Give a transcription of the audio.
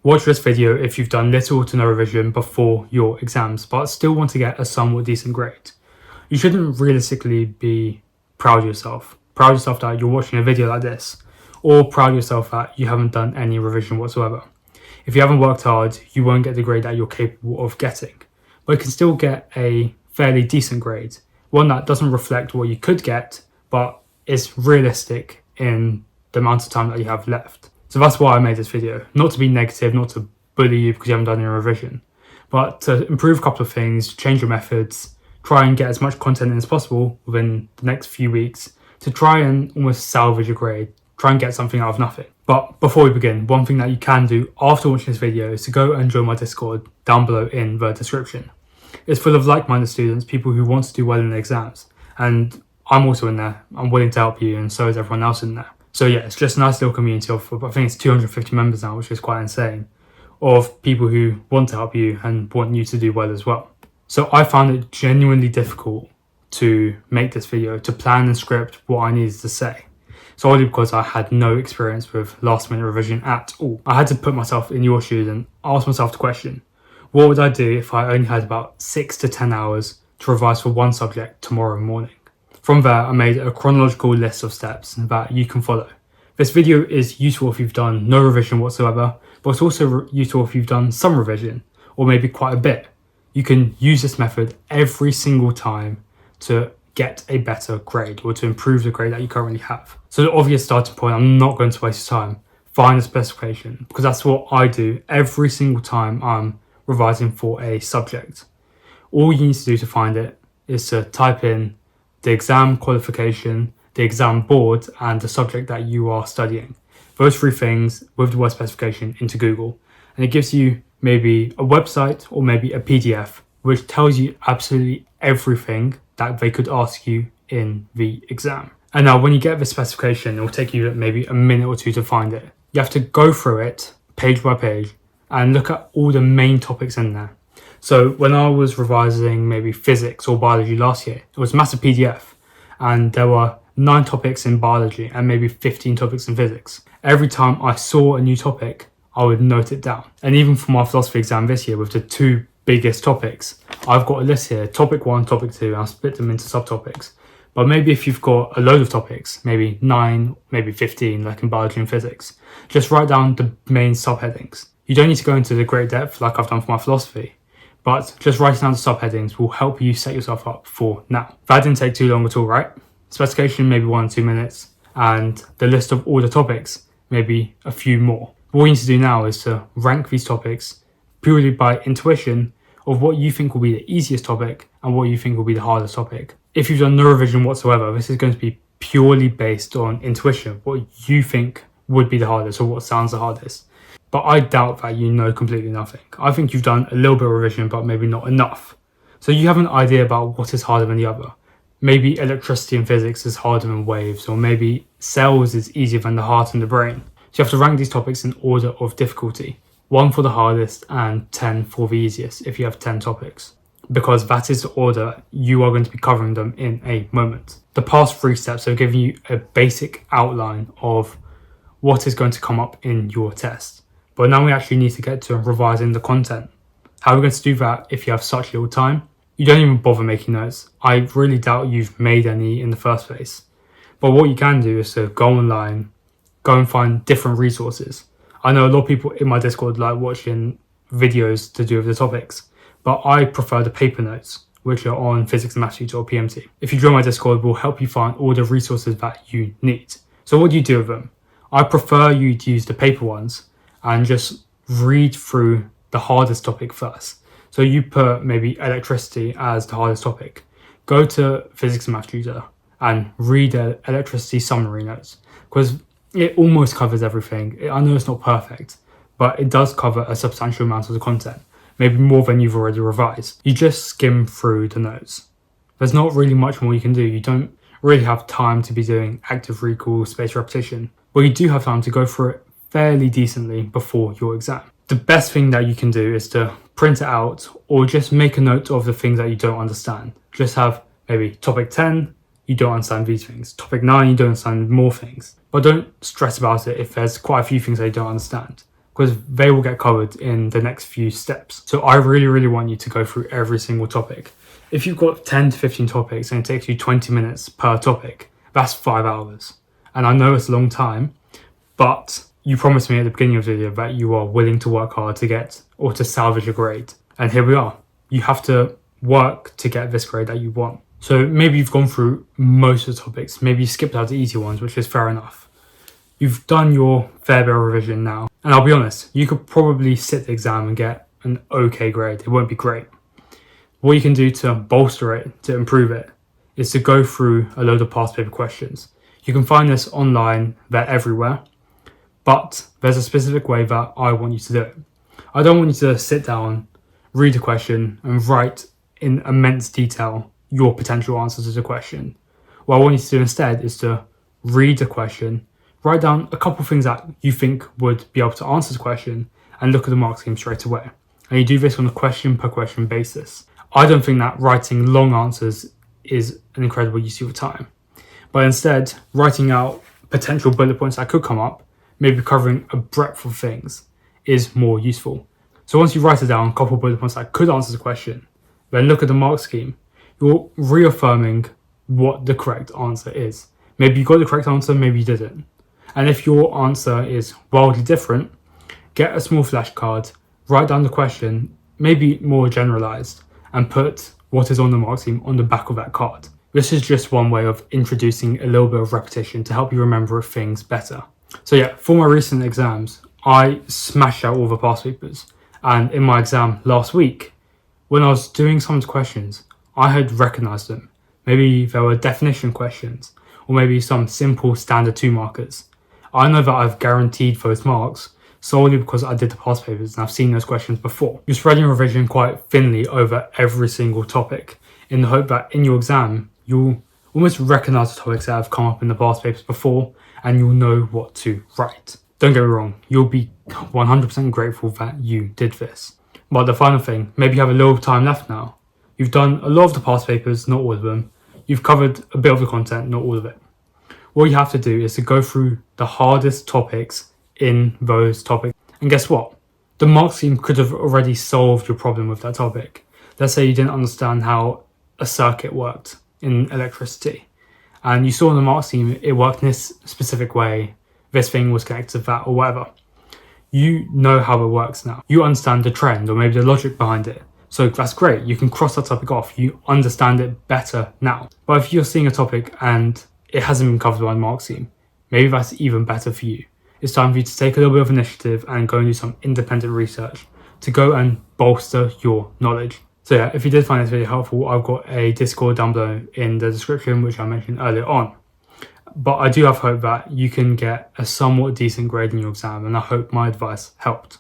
Watch this video if you've done little to no revision before your exams, but still want to get a somewhat decent grade. You shouldn't realistically be proud of yourself. Proud of yourself that you're watching a video like this, or proud of yourself that you haven't done any revision whatsoever. If you haven't worked hard, you won't get the grade that you're capable of getting, but you can still get a fairly decent grade, one that doesn't reflect what you could get, but is realistic in the amount of time that you have left. So that's why I made this video. Not to be negative, not to bully you because you haven't done any revision, but to improve a couple of things, change your methods, try and get as much content in as possible within the next few weeks to try and almost salvage a grade, try and get something out of nothing. But before we begin, one thing that you can do after watching this video is to go and join my Discord down below in the description. It's full of like-minded students, people who want to do well in the exams, and I'm also in there. I'm willing to help you, and so is everyone else in there. So yeah, it's just a nice little community of, I think it's 250 members now, which is quite insane, of people who want to help you and want you to do well as well. So I found it genuinely difficult to make this video, to plan and script what I needed to say, solely because I had no experience with last minute revision at all. I had to put myself in your shoes and ask myself the question, what would I do if I only had about 6 to 10 hours to revise for one subject tomorrow morning? From there, I made a chronological list of steps that you can follow. This video is useful if you've done no revision whatsoever, but it's also useful if you've done some revision, or maybe quite a bit. You can use this method every single time to get a better grade or to improve the grade that you currently have. So the obvious starting point, I'm not going to waste your time, find a specification, because that's what I do every single time I'm revising for a subject. All you need to do to find it is to type in the exam qualification, the exam board, and the subject that you are studying. Those three things with the word specification into Google, and it gives you maybe a website or maybe a PDF which tells you absolutely everything that they could ask you in the exam. And now when you get the specification, it will take you maybe a minute or two to find it. You have to go through it page by page and look at all the main topics in there. So when I was revising maybe physics or biology last year, it was a massive PDF and there were 9 topics in biology and maybe 15 topics in physics. Every time I saw a new topic, I would note it down. And even for my philosophy exam this year with the 2 biggest topics, I've got a list here, topic 1, topic 2, and I'll split them into subtopics. But maybe if you've got a load of topics, maybe 9, maybe 15, like in biology and physics, just write down the main subheadings. You don't need to go into the great depth like I've done for my philosophy, but just writing down the subheadings will help you set yourself up for now. That didn't take too long at all, right? Specification, maybe 1 or 2 minutes, and the list of all the topics, maybe a few more. What you need to do now is to rank these topics purely by intuition of what you think will be the easiest topic and what you think will be the hardest topic. If you've done no revision whatsoever, this is going to be purely based on intuition, what you think would be the hardest or what sounds the hardest. But I doubt that you know completely nothing. I think you've done a little bit of revision, but maybe not enough. So you have an idea about what is harder than the other. Maybe electricity and physics is harder than waves, or maybe cells is easier than the heart and the brain. So you have to rank these topics in order of difficulty. 1 for the hardest and 10 for the easiest if you have 10 topics. Because that is the order you are going to be covering them in a moment. The past 3 steps have given you a basic outline of what is going to come up in your test. But now we actually need to get to revising the content. How are we going to do that if you have such little time? You don't even bother making notes. I really doubt you've made any in the first place. But what you can do is to go online, go and find different resources. I know a lot of people in my Discord like watching videos to do with the topics, but I prefer the paper notes, which are on Physics and Maths Tutor or PMT. If you join my Discord, we'll help you find all the resources that you need. So what do you do with them? I prefer you to use the paper ones and just read through the hardest topic first. So you put maybe electricity as the hardest topic. Go to Physics and Maths Tutor and read the electricity summary notes, because it almost covers everything. I know it's not perfect, but it does cover a substantial amount of the content, maybe more than you've already revised. You just skim through the notes. There's not really much more you can do. You don't really have time to be doing active recall, spaced repetition, but you do have time to go through it fairly decently before your exam. The best thing that you can do is to print it out or just make a note of the things that you don't understand. Just have maybe topic 10, you don't understand these things. Topic 9, you don't understand more things. But don't stress about it if there's quite a few things that you don't understand, because they will get covered in the next few steps. So I really want you to go through every single topic. If you've got 10 to 15 topics and it takes you 20 minutes per topic, that's 5 hours. And I know it's a long time, but you promised me at the beginning of the video that you are willing to work hard to get or to salvage a grade. And here we are. You have to work to get this grade that you want. So maybe you've gone through most of the topics. Maybe you skipped out the easy ones, which is fair enough. You've done your fair bit of revision now. And I'll be honest, you could probably sit the exam and get an okay grade. It won't be great. What you can do to bolster it, to improve it, is to go through a load of past paper questions. You can find this online, they're everywhere, but there's a specific way that I want you to do it. I don't want you to sit down, read a question, and write in immense detail your potential answers to the question. What I want you to do instead is to read the question, write down a couple of things that you think would be able to answer the question, and look at the mark scheme straight away. And you do this on a question per question basis. I don't think that writing long answers is an incredible use of your time. But instead, writing out potential bullet points that could come up, maybe covering a breadth of things, is more useful. So once you write it down, a couple of bullet points that could answer the question, then look at the mark scheme. You're reaffirming what the correct answer is. Maybe you got the correct answer, maybe you didn't. And if your answer is wildly different, get a small flashcard, write down the question, maybe more generalized, and put what is on the mark scheme on the back of that card. This is just one way of introducing a little bit of repetition to help you remember things better. So yeah, for my recent exams, I smashed out all the past papers. And in my exam last week, when I was doing some of the questions, I had recognized them. Maybe there were definition questions, or maybe some simple standard 2 markers. I know that I've guaranteed those marks solely because I did the past papers and I've seen those questions before. You're spreading your revision quite thinly over every single topic in the hope that in your exam, you'll almost recognize the topics that have come up in the past papers before and you'll know what to write. Don't get me wrong, you'll be 100% grateful that you did this. But the final thing, maybe you have a little time left now. You've done a lot of the past papers, not all of them. You've covered a bit of the content, not all of it. What you have to do is to go through the hardest topics in those topics. And guess what? The mark scheme could have already solved your problem with that topic. Let's say you didn't understand how a circuit worked in electricity. And you saw in the mark scheme it worked in this specific way. This thing was connected to that or whatever. You know how it works now. You understand the trend or maybe the logic behind it. So that's great. You can cross that topic off. You understand it better now. But if you're seeing a topic and it hasn't been covered by the mark scheme, maybe that's even better for you. It's time for you to take a little bit of initiative and go and do some independent research to go and bolster your knowledge. So yeah, if you did find this video helpful, I've got a Discord down below in the description, which I mentioned earlier on. But I do have hope that you can get a somewhat decent grade in your exam, and I hope my advice helped.